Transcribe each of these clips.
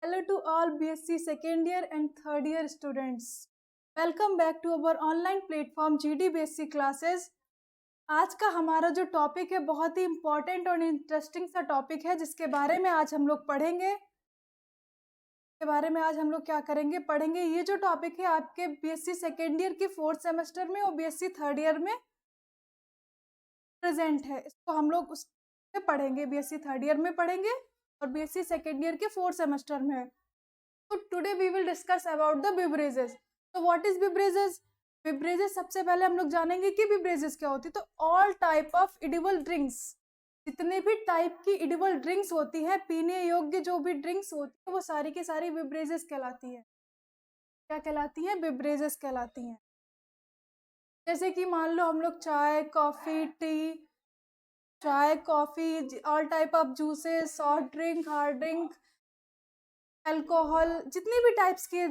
Hello to all BSc second year and third year students. Welcome back to our online platform GD BSc classes. आज का हमारा जो topic है बहुत ही important और इंटरेस्टिंग सा टॉपिक है जिसके बारे में आज हम लोग पढ़ेंगे। क्या करेंगे, पढ़ेंगे। ये जो टॉपिक है आपके बीएससी सेकेंड ईयर के फोर्थ सेमेस्टर में और बीएससी थर्ड ईयर में प्रेजेंट है। इसको हम लोग उसमें पढ़ेंगे, बीएससी थर्ड ईयर में पढ़ेंगे और बीएससी सेकेंड ईयर के फोर्थ सेमेस्टर में है। तो today we will discuss about the beverages. तो व्हाट इज बिवरेजेस? बिवरेजेस सबसे पहले हम लोग जानेंगे कि बिवरेजेस क्या होती है। तो all type of edible drinks, जितने भी टाइप की इडिबल ड्रिंक्स होती है, पीने योग्य जो भी ड्रिंक्स होती है, वो सारी की सारी बिवरेजेस कहलाती है। क्या कहलाती है? बिवरेजेस कहलाती हैं। जैसे कि मान लो हम लोग चाय, coffee, all type of juices, soft drink, hard drink, alcohol, जितनी भी टाइप्स की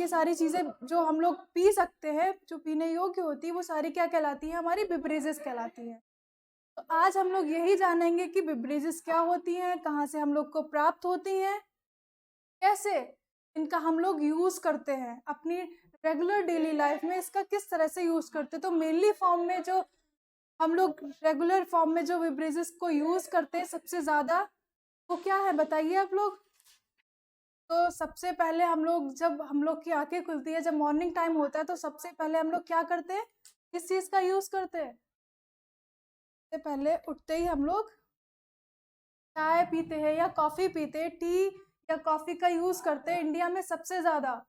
सारी चीज़ें जो हम लोग पी सकते हैं, जो पीने योग्य होती है, वो सारी क्या कहलाती है? हमारी बिवरेजेस कहलाती हैं। तो आज हम लोग यही जानेंगे कि बिवरेजेस क्या होती हैं, कहाँ से हम लोग को प्राप्त होती हैं, कैसे इनका हम लोग यूज़ करते हैं अपनी रेगुलर डेली लाइफ में, इसका किस तरह से यूज़ करते हैं। तो मेनली फॉर्म में जो हम लोग रेगुलर फॉर्म में जो बिवरेजेस को यूज़ करते हैं सबसे ज़्यादा, वो क्या है बताइए आप लोग। तो सबसे पहले जब हम लोग की आंखें खुलती है, जब मॉर्निंग टाइम होता है, तो सबसे पहले हम लोग क्या करते हैं, किस चीज़ का यूज़ करते हैं? सबसे पहले उठते ही हम लोग चाय पीते हैं या कॉफ़ी पीते हैं, टी या कॉफ़ी का यूज़ करते हैं। इंडिया में सबसे ज़्यादा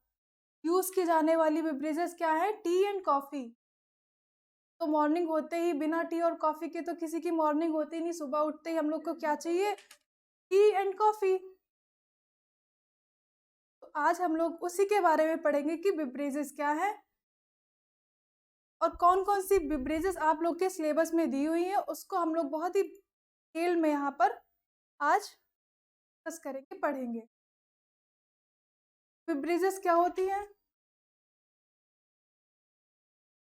यूज़ की जाने वाली बिवरेजेस क्या है? T and coffee. तो मॉर्निंग होते ही बिना टी और कॉफ़ी के तो किसी की मॉर्निंग होती नहीं। सुबह उठते ही हम लोग को क्या चाहिए? T and coffee. तो आज हम लोग उसी के बारे में पढ़ेंगे कि बिवरेजेस क्या है और कौन कौन सी बिवरेजेस आप लोग के सिलेबस में दी हुई है, उसको हम लोग बहुत ही डिटेल में यहाँ पर आज डिस्कस करेंगे, पढ़ेंगे। बिवरेजेस क्या होती हैं?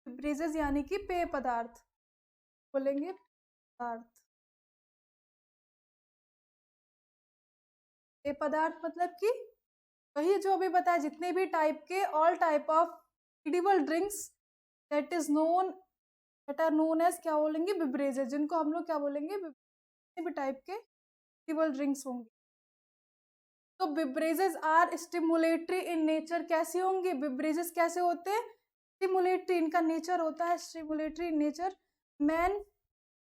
बिवरेजेस यानी कि पेय पदार्थ, बोलेंगे पदार्थ। पेय पदार्थ मतलब कि वही जो अभी बताया, जितने भी टाइप के all type of edible drinks that is known that are known as क्या बोलेंगे? बिवरेजेस, जिनको हम लोग क्या बोलेंगे? जितने भी टाइप के इडिबल ड्रिंक्स होंगे। तो beverages are stimulatory in nature. कैसी होंगी बिवरेजेस? कैसे होते हैं? स्टिमुलेटरी, इनका नेचर होता है stimulatory in nature. Man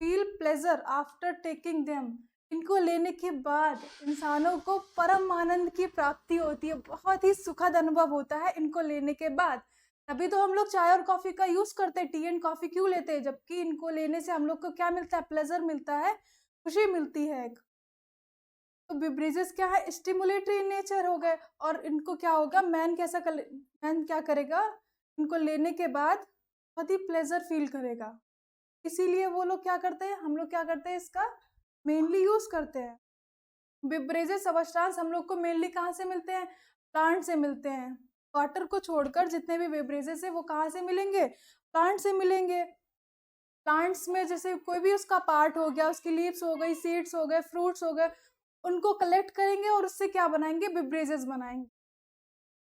feel pleasure after taking them. इनको लेने के बाद इंसानों को परम आनंद की प्राप्ति होती है, बहुत ही सुखद अनुभव होता है इनको लेने के बाद। तभी तो हम लोग चाय और कॉफ़ी का यूज़ करते हैं, टी एंड कॉफ़ी क्यों लेते हैं? जबकि इनको लेने से हम लोग को क्या मिलता है? प्लेजर मिलता है, खुशी मिलती है एक। तो बिवरेजेस क्या है? स्टिमुलेटरी इन नेचर हो गए। और इनको क्या होगा? मैन क्या करेगा? इनको लेने के बाद बहुत ही प्लेजर फील करेगा, इसीलिए वो लोग क्या करते हैं, हम लोग क्या करते हैं, इसका मेनली यूज करते हैं। बिवरेजेस सब्सटेंस हम लोग को मेनली कहाँ से मिलते हैं? प्लांट से मिलते हैं। वाटर को छोड़कर जितने भी बिवरेजेस है वो कहाँ से मिलेंगे? प्लांट से मिलेंगे। प्लांट्स में जैसे कोई भी उसका पार्ट हो गया, उसकी लीव्स हो गई, सीड्स हो गए, फ्रूट्स हो गए, उनको कलेक्ट करेंगे और उससे क्या बनाएंगे? बिवरेजेस बनाएंगे।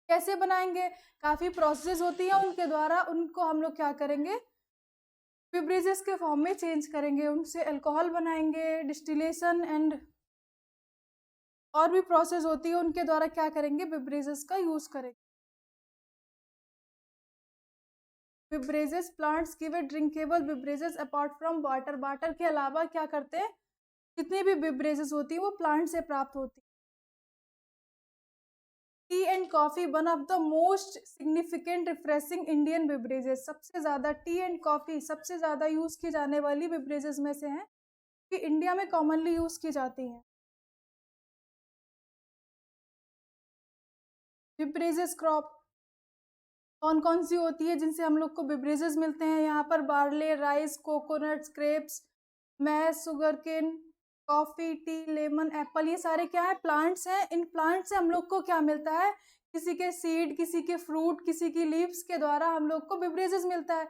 कैसे बनाएंगे? काफ़ी प्रोसेस होती है उनके द्वारा, उनको हम लोग क्या करेंगे? बिवरेजेस के फॉर्म में चेंज करेंगे, उनसे अल्कोहल बनाएंगे, डिस्टिलेशन एंड और भी प्रोसेस होती है, उनके द्वारा क्या करेंगे? बिवरेजेस का यूज़ करेंगे। Beverages plants give a drinkable beverages apart from water. Water के अलावा क्या करते हैं? जितनी भी बिवरेजेस होती है वो प्लांट से प्राप्त होती है। T and coffee one of the most significant refreshing Indian beverages. सबसे ज़्यादा टी एंड कॉफ़ी सबसे ज़्यादा यूज़ की जाने वाली बिवरेजेस में से हैं, कि इंडिया में कॉमनली यूज़ की जाती हैं। बिवरेजेस क्रॉप कौन कौन सी होती है जिनसे हम लोग को बिवरेजेस मिलते हैं? यहाँ पर barley, rice, coconuts, grapes, maize, sugar cane, coffee, tea, lemon, apple, ये सारे क्या है? प्लांट्स हैं। इन प्लांट से हम लोग को क्या मिलता है? किसी के सीड, किसी के फ्रूट, किसी की लीव्स के द्वारा हम लोग को बिवरेजेस मिलता है।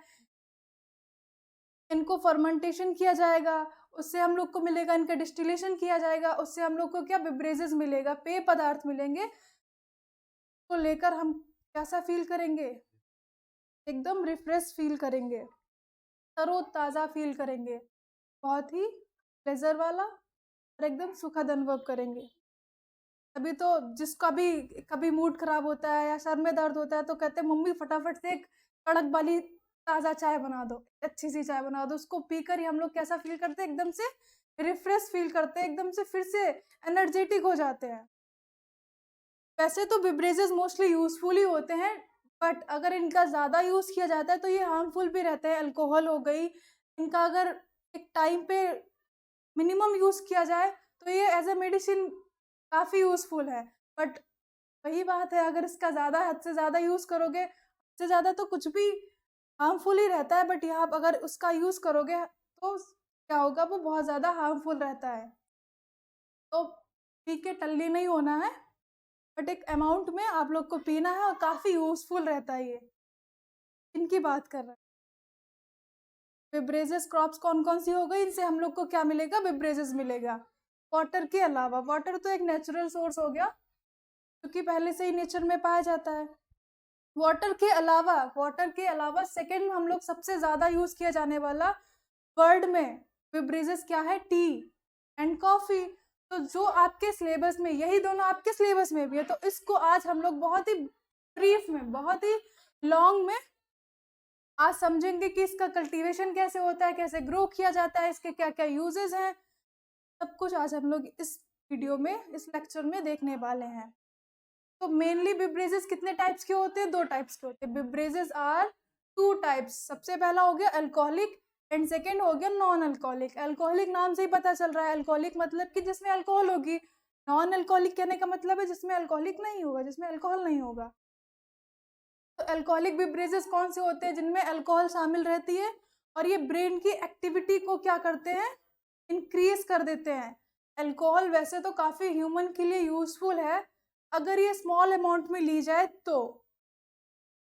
इनको फर्मेंटेशन किया जाएगा, उससे हम लोग को मिलेगा, इनका डिस्टिलेशन किया जाएगा, उससे हम लोग को क्या? बिवरेजेस मिलेगा, पेय पदार्थ मिलेंगे। को लेकर हम कैसा फील करेंगे? एकदम रिफ्रेश फील करेंगे, तरोताज़ा फील करेंगे, बहुत ही प्लेज़र वाला और एकदम सुखद अनुभव करेंगे। तभी तो जिसका भी कभी मूड खराब होता है या सर में दर्द होता है तो कहते हैं मम्मी फटाफट से एक कड़क वाली ताज़ा चाय बना दो, अच्छी सी चाय बना दो। उसको पीकर ही हम लोग कैसा फील करते हैं? एकदम से रिफ्रेश फील करते हैं, एकदम से फिर से एनर्जेटिक हो जाते हैं। वैसे तो बेवरेजेस मोस्टली यूज़फुल ही होते हैं, बट अगर इनका ज़्यादा यूज़ किया जाता है तो ये हार्मफुल भी रहते हैं। अल्कोहल हो गई, इनका अगर एक टाइम पे मिनिमम यूज़ किया जाए तो ये एज़ अ मेडिसिन काफ़ी यूज़फुल है। बट वही बात है, अगर इसका ज़्यादा हद से ज़्यादा यूज़ करोगे, हद से ज़्यादा तो कुछ भी हार्मफुल ही रहता है, बट यहाँ अगर उसका यूज़ करोगे तो क्या होगा, वो बहुत ज़्यादा हार्मफुल रहता है। तो पी के टल्ली नहीं होना है, बट एक अमाउंट में आप लोग को पीना है और काफ़ी यूज़फुल रहता है ये। इनकी बात कर रहे हैं। बेवरेजेस क्रॉप्स कौन-कौन सी हो गई, इनसे हम लोग को क्या मिलेगा? बेवरेजेस मिलेगा। वाटर के अलावा, वाटर तो एक नेचुरल सोर्स हो गया, क्योंकि पहले से ही नेचर में पाया जाता है। वाटर के अलावा सेकंड हम लोग सबसे ज़्यादा यूज़ किया जाने वाला वर्ल्ड में बेवरेजेस क्या है? T and coffee. तो जो आपके सिलेबस में, यही दोनों आपके सिलेबस में भी है, तो इसको आज हम लोग बहुत ही ब्रीफ में, बहुत ही लॉन्ग में आज समझेंगे कि इसका कल्टीवेशन कैसे होता है, कैसे ग्रो किया जाता है, इसके क्या-क्या यूजेस हैं। सब कुछ आज हम लोग इस वीडियो में, इस लेक्चर में देखने वाले हैं। तो मेनली बेवरेजेस कितने टाइप्स के होते हैं? 2 टाइप्स के होते हैं। Beverages are 2 types. सबसे पहला हो गया अल्कोहलिक एंड सेकंड हो गया नॉन अल्कोहलिक। अल्कोहलिक नाम से ही पता चल रहा है, अल्कोहलिक मतलब कि जिसमें अल्कोहल होगी। नॉन अल्कोहलिक कहने का मतलब है जिसमें अल्कोहलिक नहीं होगा, जिसमें अल्कोहल नहीं होगा। तो अल्कोहलिक बेवरेजेस कौन से होते हैं? जिनमें अल्कोहल शामिल रहती है और ये ब्रेन की एक्टिविटी को क्या करते हैं? इंक्रीज कर देते हैं। अल्कोहल वैसे तो काफ़ी ह्यूमन के लिए यूज़फुल है, अगर ये स्मॉल अमाउंट में ली जाए तो।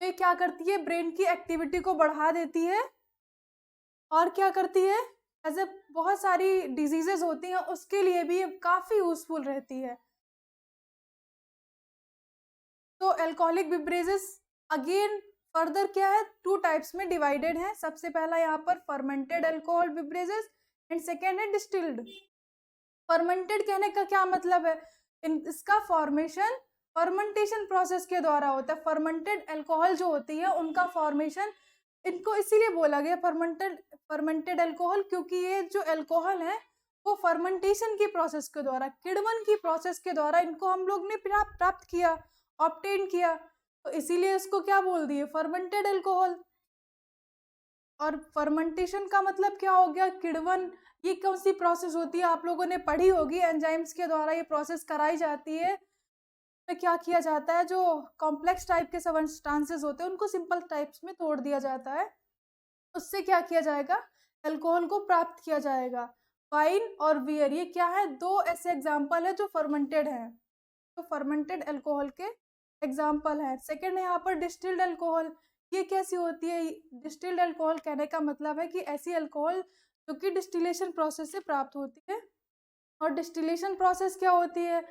ये क्या करती है? ब्रेन की एक्टिविटी को बढ़ा देती है और क्या करती है? ऐसे बहुत सारी डिजीजेस होती हैं उसके लिए भी ये काफ़ी यूज़फुल रहती है। तो अल्कोहलिक बेवरेजेस अगेन फर्दर क्या है? 2 टाइप्स में डिवाइडेड है। सबसे पहला यहाँ पर fermented alcohol beverages and second है डिस्टिल्ड। फर्मेंटेड कहने का क्या मतलब है? इसका फॉर्मेशन फर्मेंटेशन प्रोसेस के द्वारा होता है। फर्मेंटेड अल्कोहल जो होती है उनका फॉर्मेशन, इनको इसीलिए बोला गया फर्मेंटेड अल्कोहल, क्योंकि ये जो अल्कोहल है वो फर्मेंटेशन की प्रोसेस के द्वारा, किण्वन की प्रोसेस के द्वारा इनको हम लोग ने प्राप्त किया, ऑब्टेन किया, तो इसीलिए इसको क्या बोल दिए? Fermented alcohol. और फर्मेंटेशन का मतलब क्या हो गया? किण्वन। ये कौन सी प्रोसेस होती है? आप लोगों ने पढ़ी होगी, एंजाइम्स के द्वारा ये प्रोसेस कराई जाती है। तो क्या किया जाता है? जो कॉम्प्लेक्स टाइप के सब्सटेंसेस होते हैं उनको सिंपल टाइप्स में तोड़ दिया जाता है, उससे क्या किया जाएगा? अल्कोहल को प्राप्त किया जाएगा। वाइन और बियर ये क्या है? 2 ऐसे एग्जाम्पल है जो फर्मेंटेड है, तो फर्मेंटेड अल्कोहल के एग्जाम्पल है। सेकेंड है यहाँ पर डिस्टिल्ड अल्कोहल। ये कैसी होती है? डिस्टिल्ड अल्कोहल कहने का मतलब है कि ऐसी अल्कोहल जो कि डिस्टिलेशन प्रोसेस से प्राप्त होती है। और डिस्टिलेशन प्रोसेस क्या होती है?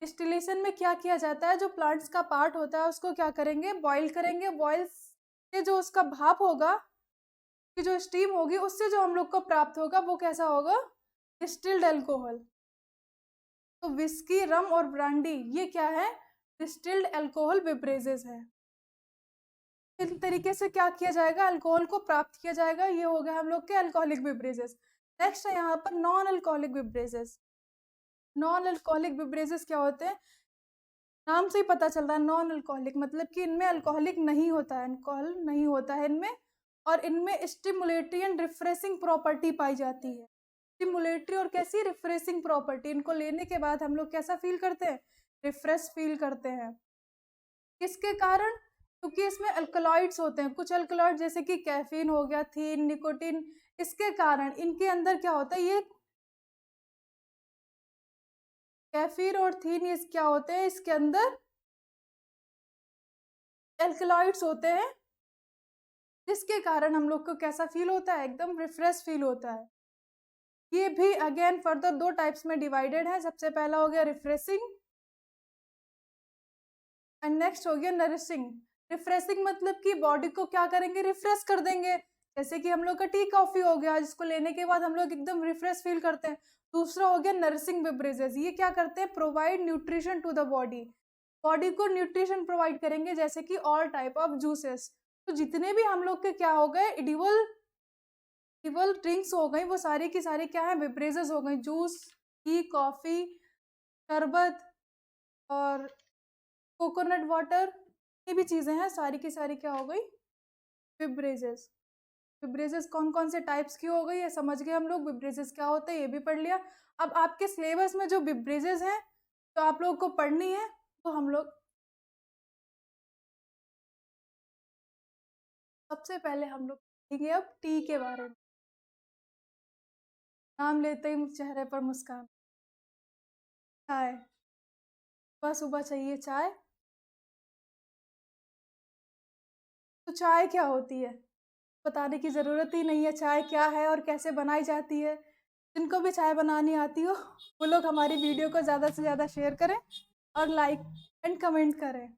डिस्टिलेशन में क्या किया जाता है? जो प्लांट्स का पार्ट होता है उसको क्या करेंगे? बॉईल करेंगे। बॉयल से जो उसका भाप होगा, कि जो स्टीम होगी, उससे जो हम लोग को प्राप्त होगा वो कैसा होगा? Distilled alcohol. तो विस्की, रम और ब्रांडी ये क्या है? डिस्टिल्ड अल्कोहल बेवरेजेस है। इस तरीके से क्या किया जाएगा? अल्कोहल को प्राप्त किया जाएगा। ये हो गया हम लोग के अल्कोहलिक बेवरेजेस। नेक्स्ट है यहाँ पर non alcoholic beverages. Non alcoholic beverages क्या होते हैं? नाम से ही पता चल रहा है नॉन अल्कोहलिक, मतलब कि इनमें अल्कोहलिक नहीं होता है, अल्कोहल नहीं होता है इनमें, और इनमें स्टिमुलेटरी एंड रिफ्रेशिंग प्रॉपर्टी पाई जाती है। स्टिमुलेटरी और कैसी? Refreshing property. इनको लेने के बाद हम लोग कैसा फील करते हैं? रिफ्रेश फील करते हैं। किसके कारण? क्योंकि इसमें अल्कलॉइड्स होते हैं, कुछ अल्कलॉइड जैसे कि कैफीन हो गया, थीन, निकोटीन, इसके कारण इनके अंदर क्या होता है? ये कैफीन और थीन ये क्या होते हैं? इसके अंदर एल्कलॉइड्स होते हैं, जिसके कारण हम लोग को कैसा फील होता है? एकदम रिफ्रेश फील होता है। ये भी अगेन फर्दर 2 टाइप्स में डिवाइडेड है। सबसे पहला हो गया रिफ्रेशिंग एंड नेक्स्ट हो गया नरिशिंग। रिफ्रेशिंग मतलब कि बॉडी को क्या करेंगे, रिफ्रेश कर देंगे, जैसे कि हम लोग का टी कॉफी हो गया जिसको लेने के बाद हम लोग एकदम रिफ्रेश फील करते हैं। दूसरा हो गया नरिशिंग बेवरेजेस, ये क्या करते हैं, provide nutrition to the body, body को न्यूट्रिशन प्रोवाइड करेंगे, जैसे कि ऑल टाइप ऑफ जूसेस। तो जितने भी हम लोग के क्या हो गए एडिबल ड्रिंक्स हो गई, वो सारी की सारी क्या है, बेवरेजेस हो गई, जूस, टी, कॉफी, शरबत और कोकोनट वाटर, ये भी चीज़ें हैं, सारी की सारी क्या हो गई, बेवरेजेस। बेवरेजेस कौन कौन से टाइप्स की हो गई ये समझ गए हम लोग, बेवरेजेस क्या होते हैं ये भी पढ़ लिया। अब आपके सिलेबस में जो बेवरेजेस हैं तो आप लोग को पढ़नी है, तो हम लोग सबसे पहले हम लोग पढ़ेंगे अब टी के बारे में। नाम लेते ही चेहरे पर मुस्कान। चाय, सुबह सुबह चाहिए चाय। तो चाय क्या होती है, बताने की ज़रूरत ही नहीं है चाय क्या है और कैसे बनाई जाती है। जिनको भी चाय बनानी आती हो वो लोग हमारी वीडियो को ज़्यादा से ज़्यादा शेयर करें और लाइक एंड कमेंट करें,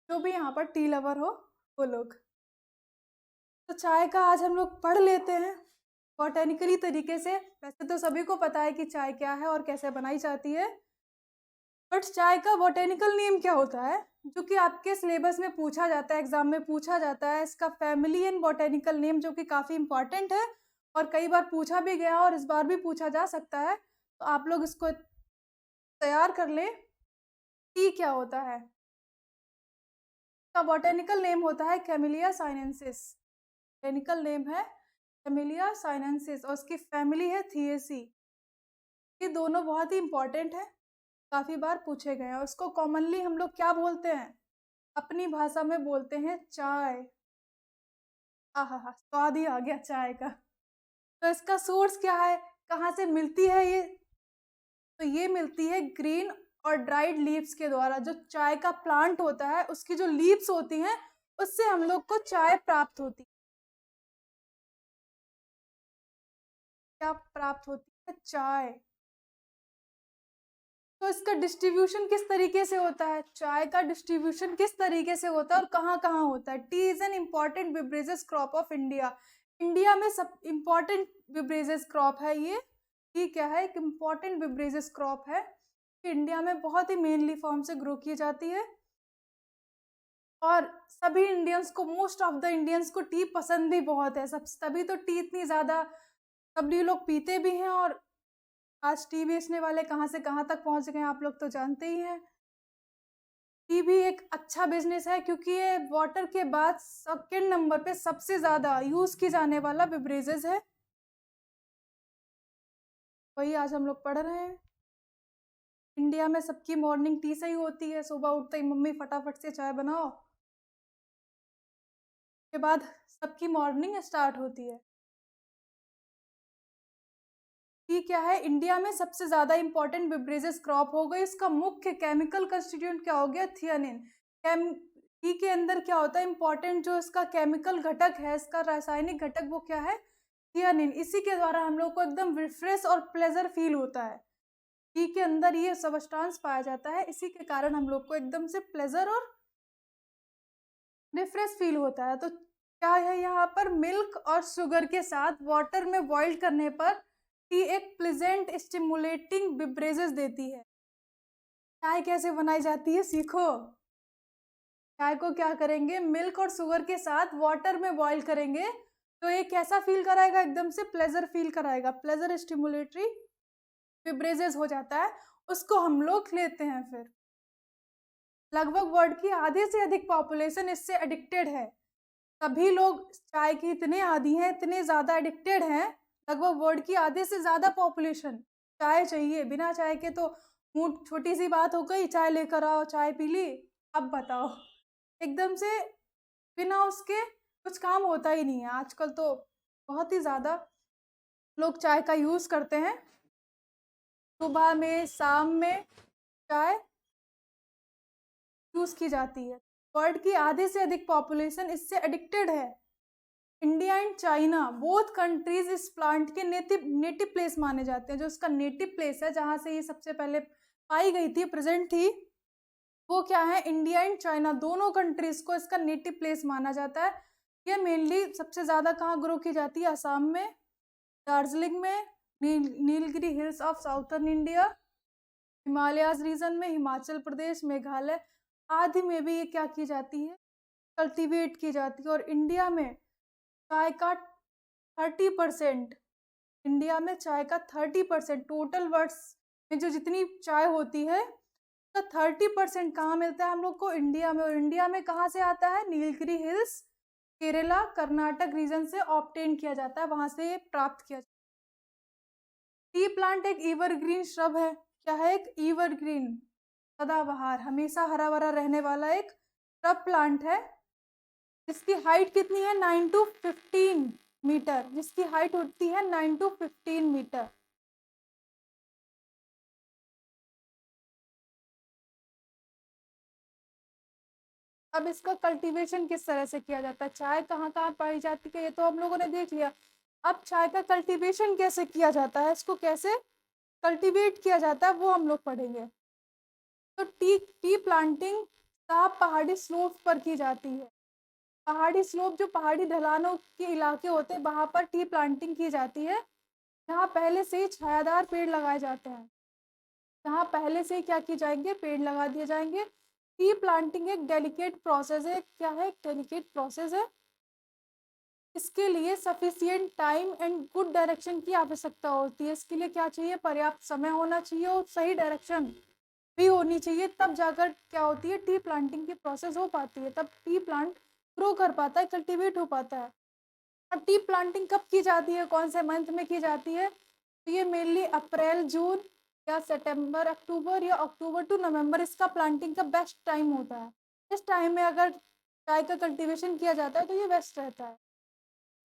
जो भी यहाँ पर टी लवर हो वो लोग। तो चाय का आज हम लोग पढ़ लेते हैं बॉटेनिकली तरीके से। वैसे तो सभी को पता है कि चाय क्या है और कैसे बनाई जाती है, बट चाय का बॉटेनिकल नेम क्या होता है, जो कि आपके सिलेबस में पूछा जाता है, एग्जाम में पूछा जाता है, इसका फैमिली एंड बॉटेनिकल नेम, जो कि काफ़ी इंपॉर्टेंट है और कई बार पूछा भी गया और इस बार भी पूछा जा सकता है। तो आप लोग इसको तैयार कर लें। टी क्या होता है, इसका बॉटेनिकल नेम होता है कैमिलिया साइनेंसिस। बॉटेनिकल नेम है कैमिलिया साइनेंसिस और उसकी फैमिली है थिएसी। ये दोनों बहुत ही इंपॉर्टेंट है, काफ़ी बार पूछे गए हैं। और उसको कॉमनली हम लोग क्या बोलते हैं, अपनी भाषा में बोलते हैं चाय। आहा, स्वाद ही आ गया चाय का। तो इसका सोर्स क्या है, कहाँ से मिलती है ये, तो ये मिलती है ग्रीन और ड्राइड लीव्स के द्वारा। जो चाय का प्लांट होता है उसकी जो लीव्स होती हैं उससे हम लोग को चाय प्राप्त होती है। क्या प्राप्त होती है, चाय। तो इसका डिस्ट्रीब्यूशन किस तरीके से होता है, चाय का डिस्ट्रीब्यूशन किस तरीके से होता है और कहाँ कहाँ होता है। T is an important beverages crop of India. India में सब इम्पॉर्टेंट बेवरेजेस क्रॉप है ये। टी क्या है, एक इम्पॉर्टेंट बेवरेजेस क्रॉप है, इंडिया में बहुत ही मेनली फॉर्म से ग्रो की जाती है। और सभी इंडियंस को, मोस्ट ऑफ द इंडियंस को टी पसंद भी बहुत है, सब तभी तो टी इतनी ज़्यादा सभी लोग पीते भी हैं। और आज टी बेचने वाले कहाँ से कहाँ तक पहुँच गए आप लोग तो जानते ही हैं। टी भी एक अच्छा बिजनेस है क्योंकि ये वाटर के बाद सेकंड नंबर पे सबसे ज़्यादा यूज़ की जाने वाला बेवरेजेस है, वही आज हम लोग पढ़ रहे हैं। इंडिया में सबकी मॉर्निंग टी से ही होती है, सुबह उठते ही मम्मी फटाफट से चाय बनाओ, के बाद सबकी मॉर्निंग स्टार्ट होती है। टी क्या है, इंडिया में सबसे ज़्यादा इंपॉर्टेंट बेवरेजेस क्रॉप हो गई। इसका मुख्य केमिकल कंस्टिट्यूएंट क्या हो गया, थियानिन। टी के अंदर क्या होता है, इंपॉर्टेंट जो इसका केमिकल घटक है, इसका रासायनिक घटक, वो क्या है, थियानिन। इसी के द्वारा हम लोग को एकदम रिफ्रेश और प्लेजर फील होता है। टी के अंदर ये सब्सटेंस पाया जाता है, इसी के कारण हम लोग को एकदम से प्लेजर और रिफ्रेश फील होता है। तो क्या है, यहाँ पर मिल्क और शुगर के साथ वाटर में बॉइल करने पर टी एक प्लेजेंट स्टिमुलेटिंग बेवरेजेस देती है। चाय कैसे बनाई जाती है सीखो। चाय को क्या करेंगे, मिल्क और शुगर के साथ वाटर में बॉईल करेंगे तो ये कैसा फील कराएगा, एकदम से प्लेजर फील कराएगा, प्लेजर स्टिमुलेटरी बेवरेजेस हो जाता है। उसको हम लोग लेते हैं। फिर लगभग वर्ल्ड की आधे से अधिक पॉपुलेशन इससे एडिक्टेड है। सभी लोग चाय की इतने आदी हैं, इतने ज़्यादा एडिक्टेड हैं, लगभग वर्ल्ड की आधे से ज़्यादा पॉपुलेशन चाय चाहिए। बिना चाय के तो मूड, छोटी सी बात हो गई, चाय लेकर आओ, चाय पी ली, अब बताओ, एकदम से बिना उसके कुछ काम होता ही नहीं है। आजकल तो बहुत ही ज़्यादा लोग चाय का यूज़ करते हैं, सुबह में, शाम में चाय यूज़ की जाती है। वर्ल्ड की आधे से अधिक पॉपुलेशन इससे एडिक्टेड है। India and China both countries इस प्लांट के नेटिव प्लेस माने जाते हैं। जो इसका नेटिव प्लेस है, जहाँ से ये सबसे पहले पाई गई थी, प्रेजेंट थी, वो क्या है, इंडिया एंड चाइना दोनों कंट्रीज को इसका नेटिव प्लेस माना जाता है। ये मेनली सबसे ज़्यादा कहाँ ग्रो की जाती है, असम में, दार्जिलिंग में, Nilgiri hills of southern India, Himalayas region में, हिमाचल प्रदेश, मेघालय आदि में भी ये क्या की जाती है, कल्टीवेट की जाती है। और इंडिया में चाय का 30%, इंडिया में चाय का 30% टोटल वर्ड्स में जो जितनी चाय होती है तो 30% कहाँ मिलता है हम लोग को, इंडिया में। और इंडिया में कहाँ से आता है, नीलगिरी हिल्स, केरला, कर्नाटक रीजन से ऑब्टेन किया जाता है, वहां से ये प्राप्त किया जाता है। टी प्लांट एक एवरग्रीन श्रब है। क्या है, एक एवरग्रीन, सदाबहार, हमेशा हरा भरा रहने वाला एक श्रब प्लांट है, जिसकी हाइट कितनी है, 9 to 15 मीटर, जिसकी हाइट होती है 9 to 15 मीटर। अब इसका कल्टीवेशन किस तरह से किया जाता है, चाय कहाँ कहाँ पाई जाती है ये तो हम लोगों ने देख लिया। अब चाय का कल्टीवेशन कैसे किया जाता है, इसको कैसे कल्टीवेट किया जाता है वो हम लोग पढ़ेंगे। तो टी टी प्लांटिंग साफ पहाड़ी स्लोप पर की जाती है। पहाड़ी स्लोप, जो पहाड़ी ढलानों के इलाके होते हैं, वहां पर टी प्लांटिंग की जाती है, जहाँ पहले से ही छायादार पेड़ लगाए जाते हैं, जहाँ पहले से ही क्या की जाएंगे, पेड़ लगा दिए जाएंगे। टी प्लांटिंग एक डेलिकेट प्रोसेस है। क्या है, एक डेलिकेट प्रोसेस है। इसके लिए sufficient time and good direction की आवश्यकता होती है। इसके लिए क्या चाहिए, पर्याप्त समय होना चाहिए और सही डायरेक्शन भी होनी चाहिए, तब जाकर क्या होती है, टी प्लांटिंग की प्रोसेस हो पाती है, तब टी प्लांट ग्रो कर पाता है, कल्टीवेट हो पाता है। अब टी प्लांटिंग कब की जाती है, कौन से मंथ में की जाती है, तो ये मेनली अप्रैल जून या सितंबर अक्टूबर या अक्टूबर टू नवंबर इसका प्लांटिंग का बेस्ट टाइम होता है। इस टाइम में अगर चाय का कल्टीवेशन किया जाता है तो ये बेस्ट रहता है।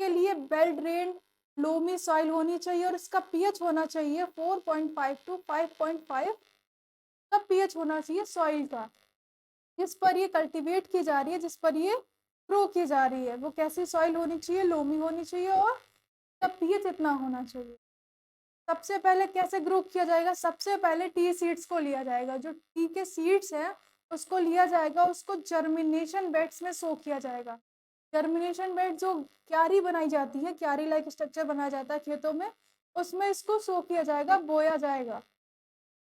के लिए वेल ड्रेन्ड लोमी सॉइल होनी चाहिए और इसका पीएच होना चाहिए 4.5 to 5.5 का पीएच होना चाहिए सॉइल का, जिस पर ये कल्टीवेट की जा रही है, जिस पर ये ग्रो की जा रही है, वो कैसी सॉइल होनी चाहिए, लोमी होनी चाहिए और इसका पीएच इतना होना चाहिए। सबसे पहले कैसे ग्रो किया जाएगा, सबसे पहले टी सीड्स को लिया जाएगा, जो टी के सीड्स हैं उसको लिया जाएगा, उसको जर्मिनेशन बेड्स में सो किया जाएगा। जर्मिनेशन बेड जो क्यारी बनाई जाती है, क्यारी लाइक स्ट्रक्चर बनाया जाता है खेतों में, उसमें इसको सो किया जाएगा, बोया जाएगा।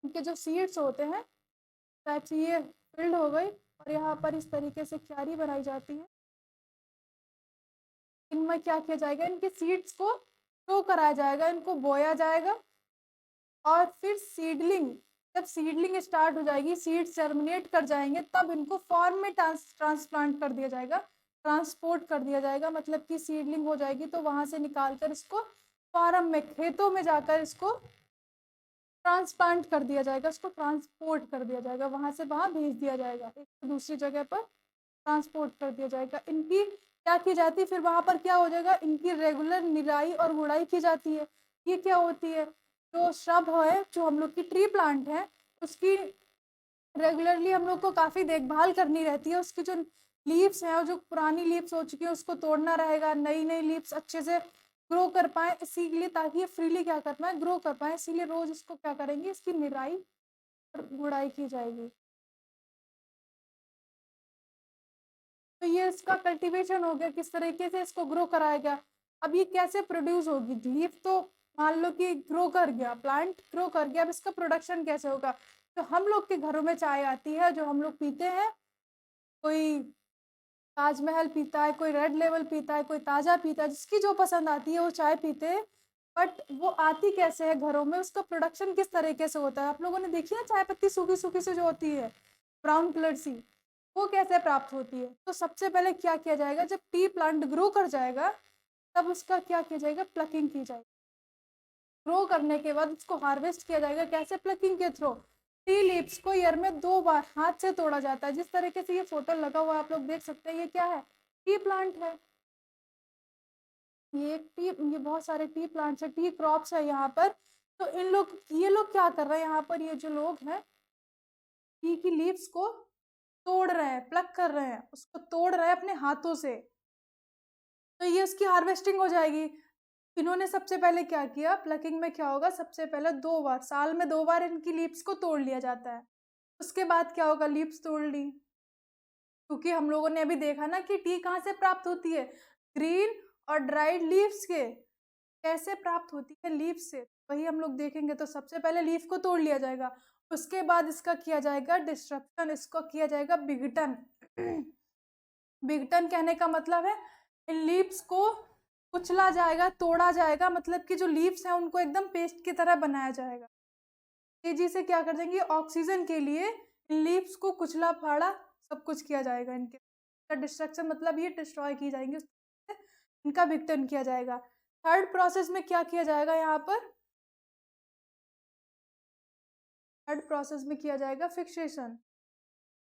इनके जो सीड्स होते हैं, टाइप से ये फिल्ड हो गई और यहाँ पर इस तरीके से क्यारी बनाई जाती है। इनमें क्या किया जाएगा, इनके सीड्स को सो कराया जाएगा, इनको बोया जाएगा और फिर सीडलिंग, जब सीडलिंग स्टार्ट हो जाएगी, सीड्स जर्मिनेट कर जाएंगे, तब इनको फॉर्म में ट्रांसप्लांट कर दिया जाएगा, ट्रांसपोर्ट कर दिया जाएगा, मतलब कि सीडलिंग हो जाएगी तो वहां से निकाल कर इसको फार्म में, खेतों में जाकर इसको ट्रांसप्लांट कर दिया जाएगा, इसको ट्रांसपोर्ट कर दिया जाएगा, वहां से वहां भेज दिया जाएगा, एक दूसरी जगह पर ट्रांसपोर्ट कर दिया जाएगा। इनकी क्या की जाती है, फिर वहां पर क्या हो जाएगा, इनकी रेगुलर निराई और गुड़ाई की जाती है। ये क्या होती है, जो श्रब है, जो हम लोग की ट्री प्लांट है, उसकी रेगुलरली हम लोग को काफ़ी देखभाल करनी रहती है। उसकी जो लीव्स हैं और जो पुरानी लीव्स हो चुकी है उसको तोड़ना रहेगा, नई नई लीव्स अच्छे से ग्रो कर पाए, इसीलिए ताकि ये फ्रीली क्या कर पाए, ग्रो कर पाए, इसीलिए रोज इसको क्या करेंगे, इसकी निराई और गुड़ाई की जाएगी। तो ये इसका कल्टीवेशन हो गया, किस तरीके से इसको ग्रो कराया गया। अब ये कैसे प्रोड्यूस होगी, लीफ तो मान लो कि ग्रो कर गया, प्लांट ग्रो कर गया, अब इसका प्रोडक्शन कैसे होगा। तो हम लोग के घरों में चाय आती है जो हम लोग पीते हैं, कोई ताजमहल पीता है, कोई रेड लेवल पीता है, कोई ताज़ा पीता है, जिसकी जो पसंद आती है वो चाय पीते हैं। बट वो आती कैसे है घरों में, उसका प्रोडक्शन किस तरीके से होता है, आप लोगों ने देखी है चाय पत्ती सूखी सूखी से जो होती है ब्राउन कलर सी, वो कैसे प्राप्त होती है। तो सबसे पहले क्या किया जाएगा, जब टी प्लांट ग्रो कर जाएगा तब उसका क्या किया जाएगा, प्लकिंग की जाएगी। ग्रो करने के बाद उसको हार्वेस्ट किया जाएगा, कैसे, प्लकिंग के थ्रू। टी लीव्स को ईयर में 2 बार हाथ से तोड़ा जाता है, जिस तरीके से ये फोटो लगा हुआ है आप लोग देख सकते हैं, ये क्या है, टी प्लांट है। ये बहुत सारे टी प्लांट्स है, टी क्रॉप्स है यहाँ पर। तो ये लोग क्या कर रहे हैं, यहाँ पर ये जो लोग हैं टी की लीव्स को तोड़ रहे हैं, प्लक कर रहे हैं, उसको तोड़ रहे हैं अपने हाथों से, तो ये उसकी हार्वेस्टिंग हो जाएगी। इन्होंने सबसे पहले क्या किया, प्लकिंग में क्या होगा, सबसे पहले 2 बार, साल में 2 बार इनकी लीव्स को तोड़ लिया जाता है। उसके बाद क्या होगा, लीव्स तोड़ ली, क्योंकि हम लोगों ने अभी देखा ना कि टी कहाँ से प्राप्त होती है, ग्रीन और ड्राइड लीव्स के। कैसे प्राप्त होती है, लीव्स से, वही हम लोग देखेंगे। तो सबसे पहले लीफ को तोड़ लिया जाएगा, उसके बाद इसका किया जाएगा डिस्ट्रक्शन, इसको किया जाएगा विघटन। विघटन कहने का मतलब है इन लीव्स को कुचला जाएगा, तोड़ा जाएगा, मतलब कि जो लीव्स हैं उनको एकदम पेस्ट की तरह बनाया जाएगा। तेजी से क्या कर देंगे, ऑक्सीजन के लिए इन लीव्स को कुचला फाड़ा सब कुछ किया जाएगा। इनके डिस्ट्रक्शन मतलब ये डिस्ट्रॉय की जाएंगे, इनका विघटन किया जाएगा। थर्ड प्रोसेस में क्या किया जाएगा, यहाँ पर थर्ड प्रोसेस में किया जाएगा फिक्सेशन,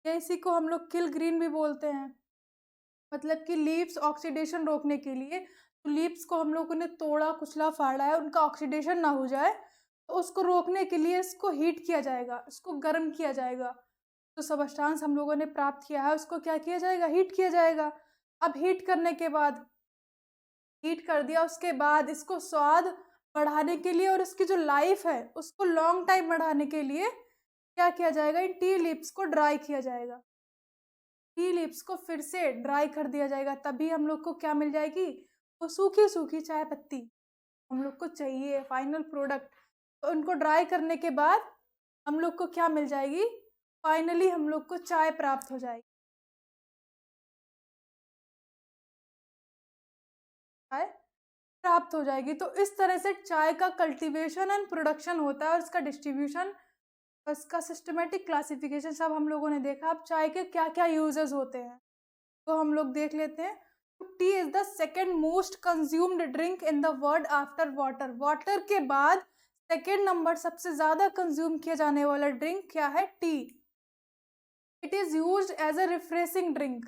या इसी को हम लोग किल ग्रीन भी बोलते हैं। मतलब कि लीव्स ऑक्सीडेशन रोकने के लिए, तो लीव्स को हम लोगों ने तोड़ा कुचला फाड़ा है, उनका ऑक्सीडेशन ना हो जाए, तो उसको रोकने के लिए इसको हीट किया जाएगा, इसको गर्म किया जाएगा। तो सब्सटेंस हम लोगों ने प्राप्त किया है उसको क्या किया जाएगा, हीट किया जाएगा। अब हीट करने के बाद, हीट कर दिया उसके बाद इसको स्वाद बढ़ाने के लिए और इसकी जो लाइफ है उसको लॉन्ग टाइम बढ़ाने के लिए क्या किया जाएगा, इन टी लीव्स को ड्राई किया जाएगा। टी लीव्स को फिर से ड्राई कर दिया जाएगा, तभी हम लोग को क्या मिल जाएगी, वो सूखी सूखी चाय पत्ती हम लोग को चाहिए फाइनल प्रोडक्ट। तो उनको ड्राई करने के बाद हम लोग को क्या मिल जाएगी, फाइनली हम लोग को चाय प्राप्त हो जाएगी, चाय प्राप्त हो जाएगी। तो इस तरह से चाय का कल्टीवेशन एंड प्रोडक्शन होता है, और इसका डिस्ट्रीब्यूशन, इसका सिस्टमेटिक क्लासिफिकेशन सब हम लोगों ने देखा। अब चाय के क्या क्या यूजेस होते हैं तो हम लोग देख लेते हैं। T is the second most consumed drink in the world after water. Water के बाद सेकेंड नंबर सबसे ज्यादा कंज्यूम किया जाने वाला ड्रिंक क्या है, tea. It is used as a refreshing drink,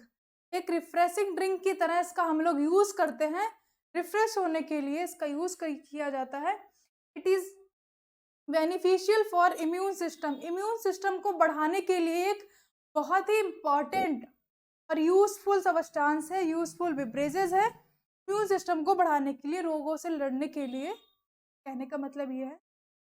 एक रिफ्रेशिंग ड्रिंक की तरह इसका हम लोग यूज करते हैं, रिफ्रेश होने के लिए इसका यूज किया जाता है। It is beneficial for immune system, immune system को बढ़ाने के लिए एक बहुत ही इम्पॉर्टेंट और यूजफुल सब्सटेंस है, यूजफुल बेवरेजेस है इम्यून सिस्टम को बढ़ाने के लिए, रोगों से लड़ने के लिए। कहने का मतलब ये है,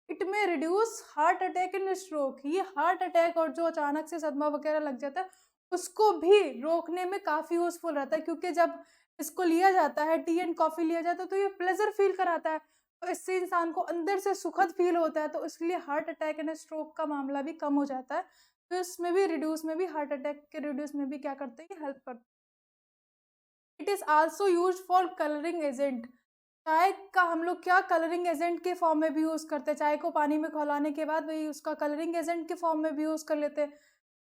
इट में reduce heart attack and stroke, ये हार्ट अटैक और जो अचानक से सदमा वगैरह लग जाता है उसको भी रोकने में काफ़ी यूजफुल रहता है, क्योंकि जब इसको लिया जाता है, टी एंड कॉफ़ी लिया जाता है, तो ये प्लेजर फील कराता है, तो इससे इंसान को अंदर से सुखद फील होता है, तो इसलिए हार्ट अटैक एंड स्ट्रोक का मामला भी कम हो जाता है। तो इसमें भी रिड्यूस में भी, हार्ट अटैक के रिड्यूस में भी क्या करते हैं, हेल्प करते हैं। It is also use for colouring agent, चाय का हम लोग क्या कलरिंग एजेंट के फॉर्म में भी यूज़ करते हैं, चाय को पानी में खौलाने के बाद वही उसका कलरिंग एजेंट के फॉर्म में भी यूज़ कर लेते हैं,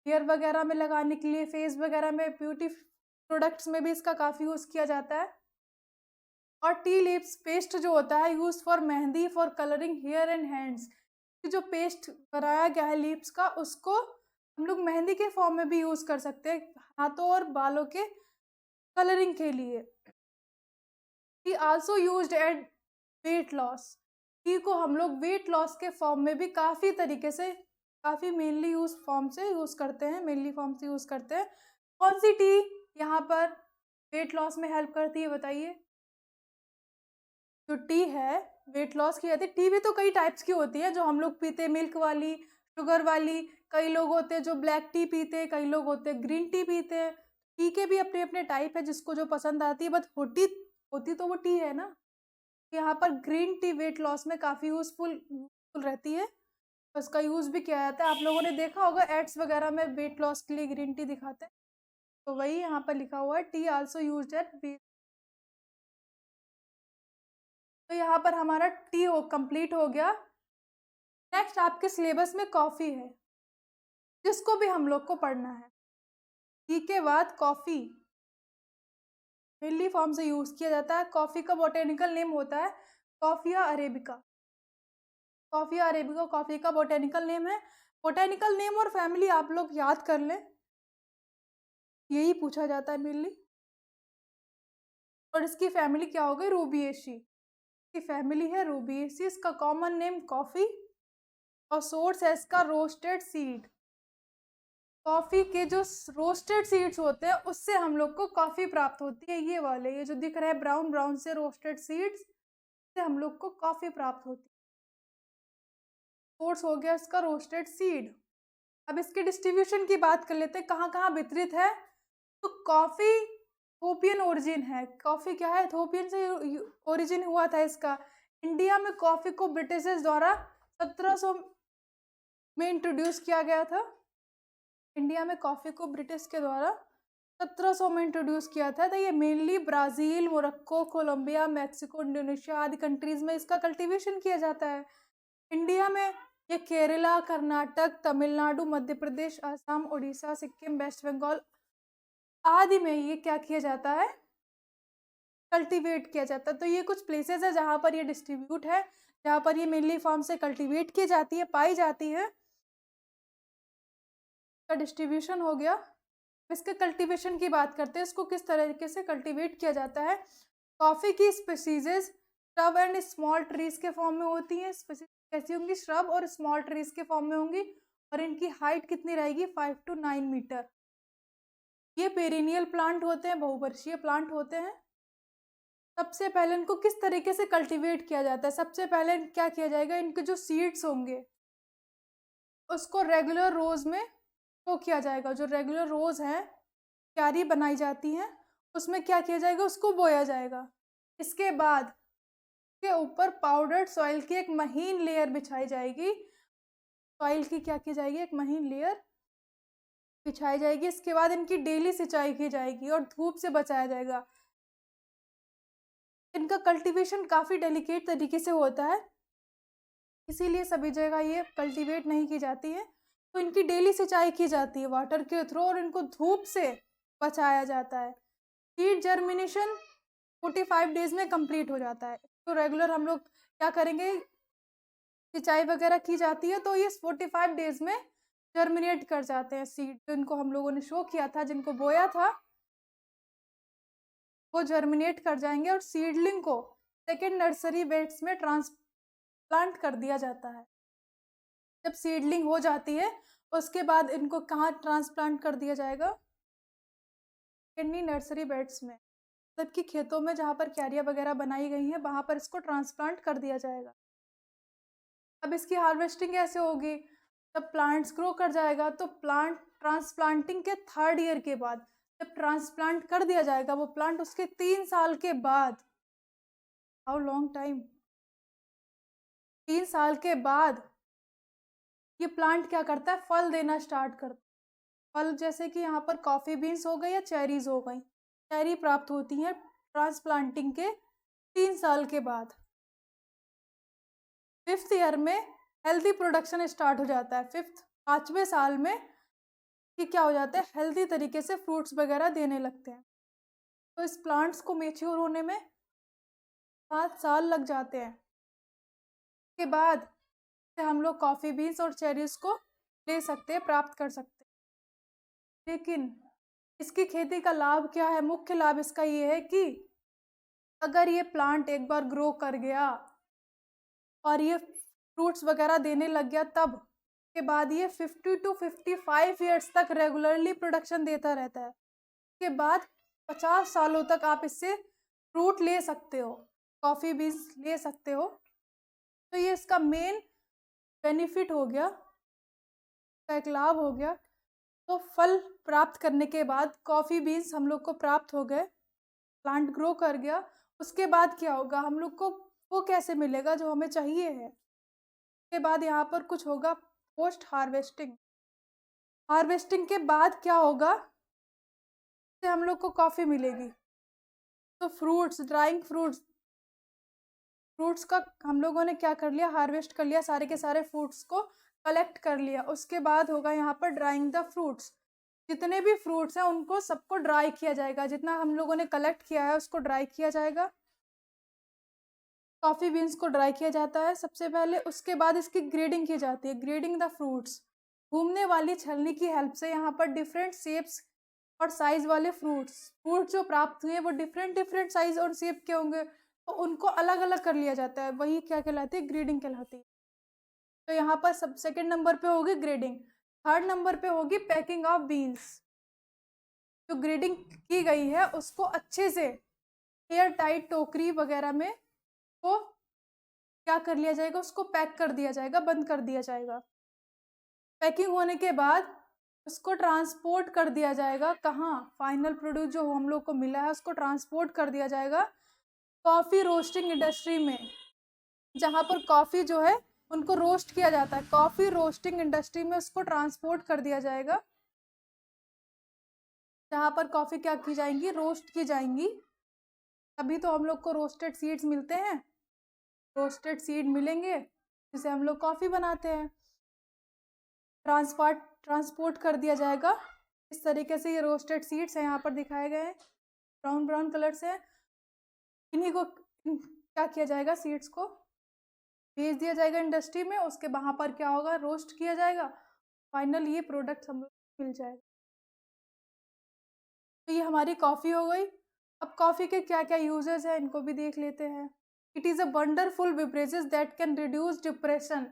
हेयर वगैरह में लगाने के लिए, फेस वगैरह में, ब्यूटी प्रोडक्ट्स में भी इसका काफ़ी यूज़ किया जाता है। और टी लीव्स पेस्ट जो होता है use for mehndi, for colouring hair and hands, जो पेस्ट बनाया गया है लीव्स का उसको हम लोग मेहंदी के फॉर्म में भी यूज़ कर सकते हैं, हाथों और बालों के कलरिंग के लिए। T also used eight weight loss, T को हम लोग वेट लॉस के फॉर्म में भी काफ़ी तरीके से, काफ़ी मेनली यूज फॉर्म से यूज़ करते हैं, मेनली फॉर्म से यूज़ करते हैं। कौन सी टी यहाँ पर वेट लॉस में हेल्प करती है बताइए। जो टी है वेट लॉस की जाती है, टी भी तो कई टाइप्स की होती है जो हम लोग पीते हैं, मिल्क वाली, शुगर वाली, कई लोग होते हैं जो ब्लैक टी पीते हैं, कई लोग होते हैं ग्रीन टी पीते हैं। टी के भी अपने अपने टाइप है जिसको जो पसंद आती है, बट होती होती तो वो टी है ना। यहाँ पर ग्रीन टी वेट लॉस में काफ़ी यूजफुल रहती है, उसका यूज़ भी किया जाता है। आप लोगों ने देखा होगा एड्स वगैरह में वेट लॉस के लिए ग्रीन टी दिखाते हैं, तो वही यहाँ पर लिखा हुआ है, tea also use at wet. तो यहाँ पर हमारा टी हो कंप्लीट हो गया। नेक्स्ट आपके सिलेबस में कॉफ़ी है, जिसको भी हम लोग को पढ़ना है। टी के बाद कॉफ़ी मेनली फॉर्म से यूज़ किया जाता है। कॉफ़ी का बोटेनिकल नेम होता है कॉफ़िया अरेबिका, कॉफ़िया अरेबिका कॉफ़ी का बोटेनिकल नेम है। बोटेनिकल नेम और फैमिली आप लोग याद कर लें, यही पूछा जाता है मेनली। और इसकी फैमिली क्या हो गई, रूबिएसी, इसकी फैमिली है रूबिएसी। इसका कॉमन नेम कॉफ़ी और सोर्स है इसका रोस्टेड सीड। कॉफ़ी के जो रोस्टेड सीड्स होते हैं उससे हम लोग को कॉफ़ी प्राप्त होती है, ये वाले, ये जो दिख रहे हैं ब्राउन ब्राउन से रोस्टेड सीड्स से हम लोग को कॉफ़ी प्राप्त होती है। सोर्स हो गया इसका रोस्टेड सीड। अब इसके डिस्ट्रीब्यूशन की बात कर लेते हैं, कहाँ कहाँ वितरित है। तो कॉफ़ी इथोपियन ओरिजिन है। कॉफ़ी क्या है, इथोपियन से ओरिजिन हुआ था इसका। इंडिया में कॉफ़ी को ब्रिटिशर्स द्वारा 1700 में इंट्रोड्यूस किया गया था। इंडिया में कॉफ़ी को ब्रिटिश के द्वारा 1700 में इंट्रोड्यूस किया था। तो ये mainly Brazil, Morocco, Colombia, Mexico, Indonesia आदि कंट्रीज़ में इसका कल्टीवेशन किया जाता है। इंडिया में ये केरला, कर्नाटक, तमिलनाडु, मध्य प्रदेश, असम, उड़ीसा, सिक्किम, वेस्ट बंगाल आदि में ये क्या किया जाता है, कल्टीवेट किया जाता है। तो ये कुछ प्लेसेस है जहाँ पर ये डिस्ट्रीब्यूट है, जहाँ पर ये मेनली फॉर्म से कल्टीवेट की जाती है, पाई जाती है। का डिस्ट्रीब्यूशन हो गया। इसके कल्टीवेशन की बात करते हैं, इसको किस तरीके से कल्टीवेट किया जाता है। कॉफ़ी की स्पीसीजेज श्रब एंड स्मॉल ट्रीज के फॉर्म में होती हैं। स्पीसीज कैसी होंगी, श्रब और स्मॉल ट्रीज के फॉर्म में होंगी, और इनकी हाइट कितनी रहेगी, 5 to 9 मीटर। ये पेरिनियल प्लांट होते हैं, बहुवर्षीय प्लांट होते हैं। सबसे पहले इनको किस तरीके से कल्टीवेट किया जाता है, सबसे पहले क्या किया जाएगा, इनके जो सीड्स होंगे उसको रेगुलर रोज में शो किया जाएगा। जो रेगुलर रोज है, क्यारी बनाई जाती हैं, उसमें क्या किया जाएगा, उसको बोया जाएगा। इसके बाद के ऊपर पाउडर्ड सॉइल की एक महीन लेयर बिछाई जाएगी। सॉइल की क्या की जाएगी, एक महीन लेयर बिछाई जाएगी। इसके बाद इनकी डेली सिंचाई की जाएगी और धूप से बचाया जाएगा। इनका कल्टीवेशन काफ़ी डेलिकेट तरीके से होता है, इसीलिए सभी जगह ये कल्टीवेट नहीं की जाती है। तो इनकी डेली सिंचाई की जाती है वाटर के थ्रू, और इनको धूप से बचाया जाता है। सीड जर्मिनेशन 45 डेज में कंप्लीट हो जाता है। तो रेगुलर हम लोग क्या करेंगे, सिंचाई वगैरह की जाती है, तो ये 45 डेज में जर्मिनेट कर जाते हैं सीड। जो इनको हम लोगों ने शो किया था, जिनको बोया था, वो जर्मिनेट कर जाएंगे और सीडलिंग को सेकेंड नर्सरी बेड्स में ट्रांसप्लांट कर दिया जाता है। जब सीडलिंग हो जाती है उसके बाद इनको कहाँ ट्रांसप्लांट कर दिया जाएगा, सेकेंडरी नर्सरी बेड्स में, मतलब कि खेतों में जहाँ पर क्यारियाँ वगैरह बनाई गई हैं वहाँ पर इसको ट्रांसप्लांट कर दिया जाएगा। अब इसकी हार्वेस्टिंग कैसे होगी, जब प्लांट्स ग्रो कर जाएगा तो प्लांट ट्रांसप्लांटिंग के 3rd ईयर के बाद जब ट्रांसप्लांट कर दिया जाएगा वो प्लांट, उसके 3 साल के बाद, हाउ लॉन्ग टाइम, 3 साल के बाद ये प्लांट क्या करता है, फल देना स्टार्ट करता है। फल जैसे कि यहाँ पर कॉफ़ी बीन्स हो गई या चेरीज हो गई, चेरी प्राप्त होती हैं ट्रांसप्लांटिंग के 3 साल के बाद। 5th ईयर में हेल्दी प्रोडक्शन स्टार्ट हो जाता है। 5वें साल में कि क्या हो जाता है, हेल्दी तरीके से फ्रूट्स वगैरह देने लगते हैं। तो इस प्लांट्स को मैच्योर होने में 7 साल लग जाते हैं। के बाद हम लोग कॉफ़ी बीन्स और चेरीज को ले सकते हैं, प्राप्त कर सकते हैं। लेकिन इसकी खेती का लाभ क्या है, मुख्य लाभ इसका ये है कि अगर ये प्लांट एक बार ग्रो कर गया और ये फ्रूट्स वगैरह देने लग गया, तब के बाद ये 50 to 55 ईयर्स तक रेगुलरली प्रोडक्शन देता रहता है। के बाद 50 सालों तक आप इससे फ्रूट ले सकते हो, कॉफ़ी बीन्स ले सकते हो। तो ये इसका मेन बेनिफिट हो गया, एक लाभ हो गया। तो फल प्राप्त करने के बाद कॉफ़ी बीन्स हम लोग को प्राप्त हो गए, प्लांट ग्रो कर गया। उसके बाद क्या होगा, हम लोग को वो कैसे मिलेगा जो हमें चाहिए है। उसके बाद यहाँ पर कुछ होगा पोस्ट हार्वेस्टिंग। हार्वेस्टिंग के बाद क्या होगा, से हम लोग को कॉफ़ी मिलेगी। तो फ्रूट्स, ड्राइंग फ्रूट्स का हम लोगों ने क्या कर लिया, हार्वेस्ट कर लिया, सारे के सारे फ्रूट्स को कलेक्ट कर लिया। उसके बाद होगा यहाँ पर ड्राइंग द फ्रूट्स। जितने भी फ्रूट्स हैं उनको सबको ड्राई किया जाएगा, जितना हम लोगों ने कलेक्ट किया है उसको ड्राई किया जाएगा। कॉफ़ी बीन्स को ड्राई किया जाता है सबसे पहले, उसके बाद इसकी ग्रेडिंग की जाती है, ग्रेडिंग द फ्रूट्स। घूमने वाली छलनी की हेल्प से यहाँ पर डिफरेंट शेप्स और साइज़ वाले फ्रूट्स जो प्राप्त हुए वो डिफरेंट साइज़ और शेप के होंगे, तो उनको अलग अलग कर लिया जाता है, वही क्या कहलाती है, ग्रेडिंग कहलाती है। तो यहाँ पर सब सेकेंड नंबर पे होगी ग्रेडिंग। 3rd नंबर पे होगी पैकिंग ऑफ बीन्स। जो ग्रेडिंग की गई है उसको अच्छे से एयर टाइट टोकरी वगैरह में को क्या कर लिया जाएगा, उसको पैक कर दिया जाएगा, बंद कर दिया जाएगा। पैकिंग होने के बाद उसको ट्रांसपोर्ट कर दिया जाएगा कहाँ, फाइनल प्रोड्यूस जो हम लोग को मिला है उसको ट्रांसपोर्ट कर दिया जाएगा कॉफ़ी रोस्टिंग इंडस्ट्री में, जहाँ पर कॉफ़ी जो है उनको रोस्ट किया जाता है। कॉफ़ी रोस्टिंग इंडस्ट्री में उसको ट्रांसपोर्ट कर दिया जाएगा, जहाँ पर कॉफ़ी क्या की जाएंगी, रोस्ट की जाएंगी। अभी तो हम लोग को रोस्टेड सीड्स मिलते हैं, रोस्टेड सीड मिलेंगे जिसे हम लोग कॉफ़ी बनाते हैं। ट्रांसपोर्ट कर दिया जाएगा इस तरीके से। ये रोस्टेड सीड्स हैं, यहाँ पर दिखाए गए हैं, ब्राउन ब्राउन कलर से। इन्हीं को क्या किया जाएगा, सीड्स को भेज दिया जाएगा इंडस्ट्री में, उसके वहाँ पर क्या होगा, रोस्ट किया जाएगा, फाइनल ये प्रोडक्ट हम लोग मिल जाएगा। तो ये हमारी कॉफ़ी हो गई। अब कॉफ़ी के क्या क्या यूजेस हैं इनको भी देख लेते हैं। It is a wonderful beverages that can reduce depression.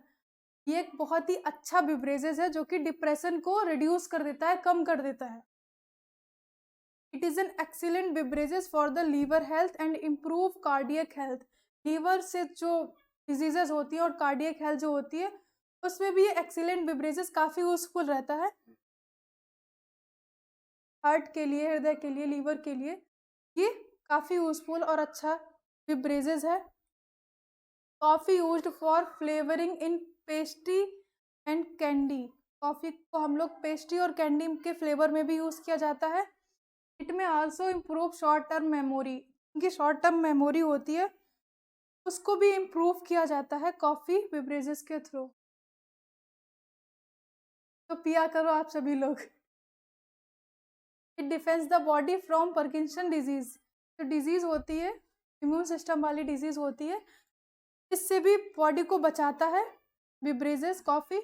ये एक बहुत ही अच्छा बिवरेजेस है जो कि डिप्रेशन को रिड्यूस कर देता है, कम कर देता है। It is an excellent beverages for the liver health and improve cardiac health. Liver से जो डिजीजेस होती है और कार्डियक हेल्थ जो होती है उसमें भी ये एक्सीलेंट बिवरेजेस काफ़ी यूजफुल रहता है। हार्ट के लिए, हृदय के लिए, लीवर के लिए ये काफ़ी यूजफुल और अच्छा बिवरेजेस है। Coffee used for flavouring in pastry and candy. Coffee को हम लोग पेस्ट्री और कैंडी के फ्लेवर में भी यूज़ किया जाता है। इट में also improve short term memory. इनकी शॉर्ट टर्म मेमोरी होती है उसको भी इम्प्रूव किया जाता है कॉफ़ी बिवरेजेस के थ्रू। तो पिया करो आप सभी लोग। It defence the body from Parkinson disease. जो डिजीज़ होती है, इम्यून सिस्टम वाली डिजीज़ होती है, इससे भी बॉडी को बचाता है बिवरेजेस कॉफ़ी।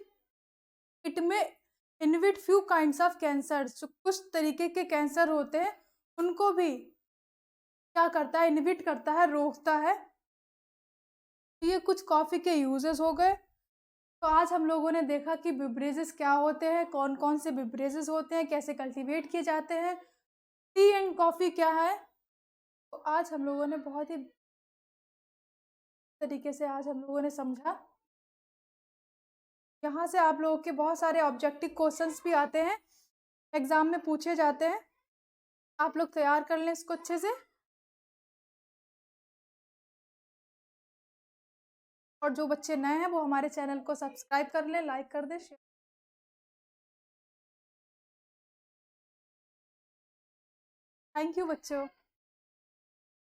इट में इनविट फ्यू काइंड्स ऑफ कैंसर। जो कुछ तरीके के कैंसर होते हैं उनको भी क्या करता है, इनविट करता है, रोकता है। ये कुछ कॉफ़ी के यूजेस हो गए। तो आज हम लोगों ने देखा कि बिवरेजेस क्या होते हैं, कौन कौन से बिवरेजेस होते हैं, कैसे कल्टीवेट किए जाते हैं, टी एंड कॉफ़ी क्या है। तो आज हम लोगों ने बहुत ही तरीके से आज हम लोगों ने समझा। यहाँ से आप लोगों के बहुत सारे ऑब्जेक्टिव क्वेश्चंस भी आते हैं, एग्ज़ाम में पूछे जाते हैं। आप लोग तैयार कर लें इसको अच्छे से। और जो बच्चे नए हैं वो हमारे चैनल को सब्सक्राइब कर लें, लाइक कर दें, शेयर। थैंक यू बच्चों।